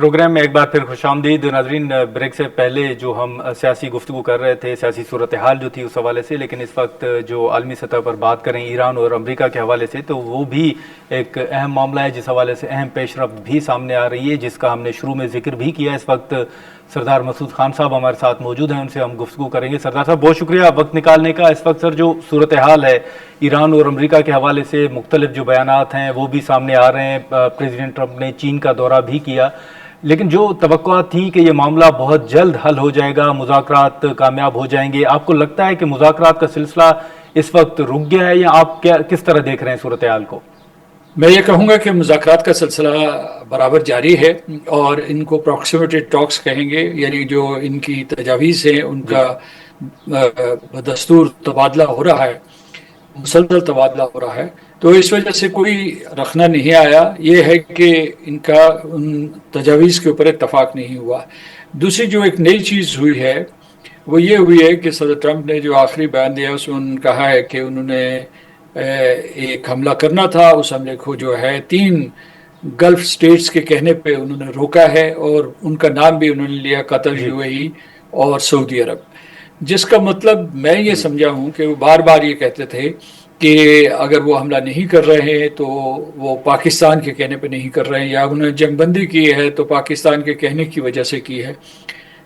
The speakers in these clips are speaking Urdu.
پروگرام میں ایک بار پھر خوش آمدید ناظرین. بریک سے پہلے جو ہم سیاسی گفتگو کر رہے تھے، سیاسی صورتحال جو تھی اس حوالے سے، لیکن اس وقت جو عالمی سطح پر بات کریں ایران اور امریکہ کے حوالے سے، تو وہ بھی ایک اہم معاملہ ہے جس حوالے سے اہم پیش رفت بھی سامنے آ رہی ہے، جس کا ہم نے شروع میں ذکر بھی کیا. اس وقت سردار مسعود خان صاحب ہمارے ساتھ موجود ہیں، ان سے ہم گفتگو کریں گے. سردار صاحب بہت شکریہ وقت نکالنے کا. اس وقت سر جو صورتحال ہے ایران اور امریکہ کے حوالے سے، مختلف جو بیانات ہیں وہ بھی سامنے آ رہے ہیں. پریزیڈنٹ ٹرمپ نے چین کا دورہ بھی کیا، لیکن جو توقعات تھیں کہ یہ معاملہ بہت جلد حل ہو جائے گا، مذاکرات کامیاب ہو جائیں گے، آپ کو لگتا ہے کہ مذاکرات کا سلسلہ اس وقت رک گیا ہے، یا آپ کس طرح دیکھ رہے ہیں صورتحال کو؟ میں یہ کہوں گا کہ مذاکرات کا سلسلہ برابر جاری ہے، اور ان کو پراکسیمیٹی ٹاکس کہیں گے، یعنی جو ان کی تجاویز ہیں ان کا دستور تبادلہ ہو رہا ہے، مسلسل تبادلہ ہو رہا ہے. تو اس وجہ سے کوئی رخنہ نہیں آیا. یہ ہے کہ ان کا ان تجاویز کے اوپر اتفاق نہیں ہوا. دوسری جو ایک نئی چیز ہوئی ہے وہ یہ ہوئی ہے کہ صدر ٹرمپ نے جو آخری بیان دیا اس میں انہوں نے کہا ہے کہ انہوں نے ایک حملہ کرنا تھا. اس حملے کو جو ہے 3 گلف سٹیٹس کے کہنے پہ انہوں نے روکا ہے، اور ان کا نام بھی انہوں نے لیا قطر، UAE اور سعودی عرب. جس کا مطلب میں یہ سمجھا ہوں کہ وہ بار بار یہ کہتے تھے کہ اگر وہ حملہ نہیں کر رہے ہیں تو وہ پاکستان کے کہنے پہ نہیں کر رہے ہیں، یا انہوں نے جنگ بندی کی ہے تو پاکستان کے کہنے کی وجہ سے کی ہے.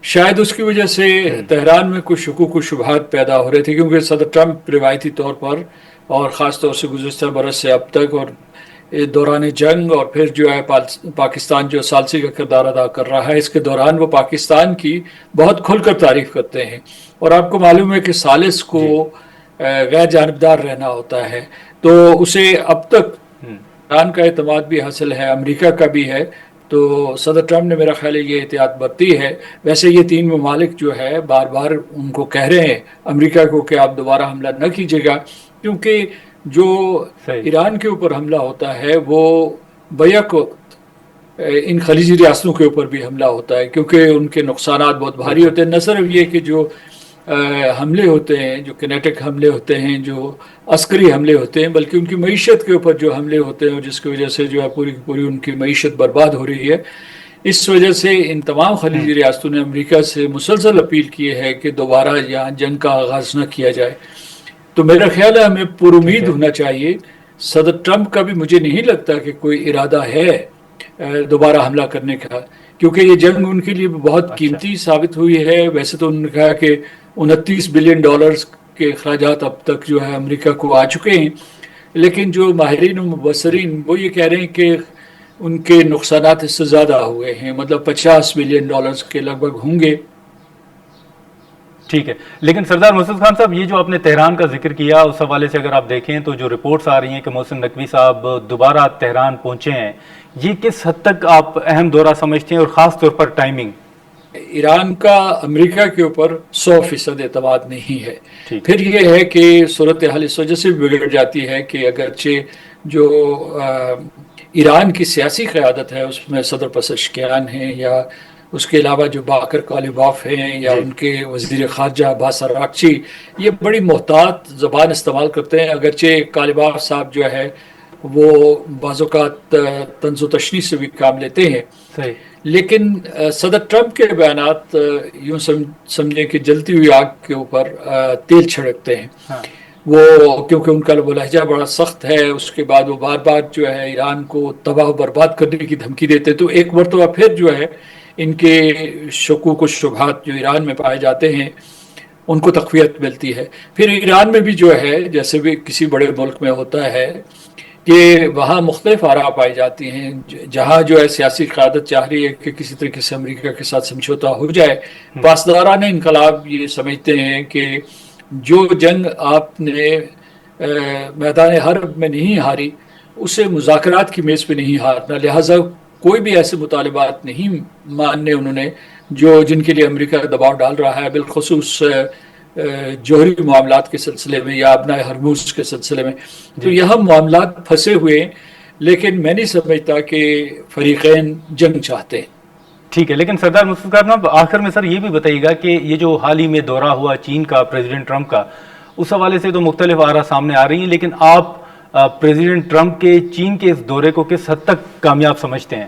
شاید اس کی وجہ سے تہران میں کچھ شکوک و شبہات پیدا ہو رہے تھے، کیونکہ صدر ٹرمپ روایتی طور پر اور خاص طور سے گزشتہ برس سے اب تک اور دوران جنگ، اور پھر جو ہے پاکستان جو ثالثی کا کردار ادا کر رہا ہے، اس کے دوران وہ پاکستان کی بہت کھل کر تعریف کرتے ہیں. اور آپ کو معلوم ہے کہ ثالث کو غیر جانبدار رہنا ہوتا ہے، تو اسے اب تک ایران کا اعتماد بھی حاصل ہے، امریکہ کا بھی ہے. تو صدر ٹرمپ نے میرا خیال ہے یہ احتیاط برتی ہے. ویسے یہ 3 ممالک جو ہے بار بار ان کو کہہ رہے ہیں، امریکہ کو، کہ آپ دوبارہ حملہ نہ کیجیے گا، کیونکہ جو ایران کے اوپر حملہ ہوتا ہے وہ بیک وقت ان خلیجی ریاستوں کے اوپر بھی حملہ ہوتا ہے، کیونکہ ان کے نقصانات بہت بھاری ہوتے ہیں. نہ صرف یہ کہ جو حملے ہوتے ہیں، جو کینیٹک حملے ہوتے ہیں، جو عسکری حملے ہوتے ہیں، بلکہ ان کی معیشت کے اوپر جو حملے ہوتے ہیں، جس کی وجہ سے جو ہے پوری کی پوری ان کی معیشت برباد ہو رہی ہے. اس وجہ سے ان تمام خلیجی ریاستوں نے امریکہ سے مسلسل اپیل کی ہے کہ دوبارہ یہاں جنگ کا آغاز نہ کیا جائے. تو میرا خیال ہے ہمیں پر امید ہونا چاہیے. صدر ٹرمپ کا بھی مجھے نہیں لگتا کہ کوئی ارادہ ہے دوبارہ حملہ کرنے کا، کیونکہ یہ جنگ ان کے لیے بہت قیمتی ثابت ہوئی ہے. ویسے تو انہوں نے کہا کہ $29 بلین کے اخراجات اب تک جو ہے امریکہ کو آ چکے ہیں، لیکن جو ماہرین و مبصرین وہ یہ کہہ رہے ہیں کہ ان کے نقصانات اس سے زیادہ ہوئے ہیں، مطلب $50 بلین کے لگ بھگ ہوں گے. ٹھیک ہے، لیکن سردار مسعود خان صاحب، یہ جو آپ نے تہران کا ذکر کیا، اس حوالے سے اگر آپ دیکھیں تو جو رپورٹس آ رہی ہیں کہ محسن نقوی صاحب دوبارہ تہران پہنچے ہیں، یہ کس حد تک آپ اہم دورہ سمجھتے ہیں، اور خاص طور پر ٹائمنگ؟ ایران کا امریکہ کے اوپر 100% اعتماد نہیں ہے. پھر یہ ہے کہ صورتحال اس وجہ سے بگڑ جاتی ہے کہ اگرچہ جو ایران کی سیاسی قیادت ہے اس میں صدر پزشکیان ہیں، یا اس کے علاوہ جو باقر کالیباف ہیں، یا ان کے وزیر خارجہ عباس اراغچی، یہ بڑی محتاط زبان استعمال کرتے ہیں. اگرچہ کالیباف صاحب جو ہے وہ بعض اوقات طنز و تشنیع سے بھی کام لیتے ہیں، لیکن صدر ٹرمپ کے بیانات یوں سمجھیں کہ جلتی ہوئی آگ کے اوپر تیل چھڑکتے ہیں. وہ کیونکہ ان کا لہجہ بڑا سخت ہے، اس کے بعد وہ بار بار جو ہے ایران کو تباہ و برباد کرنے کی دھمکی دیتے، تو ایک مرتبہ پھر جو ہے ان کے شکوک و شبہات جو ایران میں پائے جاتے ہیں ان کو تقویت ملتی ہے. پھر ایران میں بھی جو ہے جیسے بھی کسی بڑے ملک میں ہوتا ہے کہ وہاں مختلف آراء پائی جاتی ہیں. جہاں جو ہے سیاسی قیادت چاہ رہی ہے کہ کسی طریقے سے امریکہ کے ساتھ سمجھوتا ہو جائے، پاسداران انقلاب یہ سمجھتے ہیں کہ جو جنگ آپ نے میدان حرب میں نہیں ہاری، اسے مذاکرات کی میز پہ نہیں ہارنا، لہٰذا کوئی بھی ایسے مطالبات نہیں ماننے انہوں نے جن کے لیے امریکہ دباؤ ڈال رہا ہے، بالخصوص جوہری معاملات کے سلسلے میں یا ابنائے ہرموز کے سلسلے میں. تو یہاں معاملات پھنسے ہوئے ہیں، لیکن میں نہیں سمجھتا کہ فریقین جنگ چاہتے ہیں. ٹھیک ہے، لیکن سردار مسعود خان صاحب آخر میں سر یہ بھی بتائیے گا کہ یہ جو حال ہی میں دورہ ہوا چین کا پریزیڈنٹ ٹرمپ کا، اس حوالے سے تو مختلف آراء سامنے آ رہی ہیں، لیکن آپ پریزیڈنٹ ٹرمپ کے چین کے اس دورے کو کس حد تک کامیاب سمجھتے ہیں؟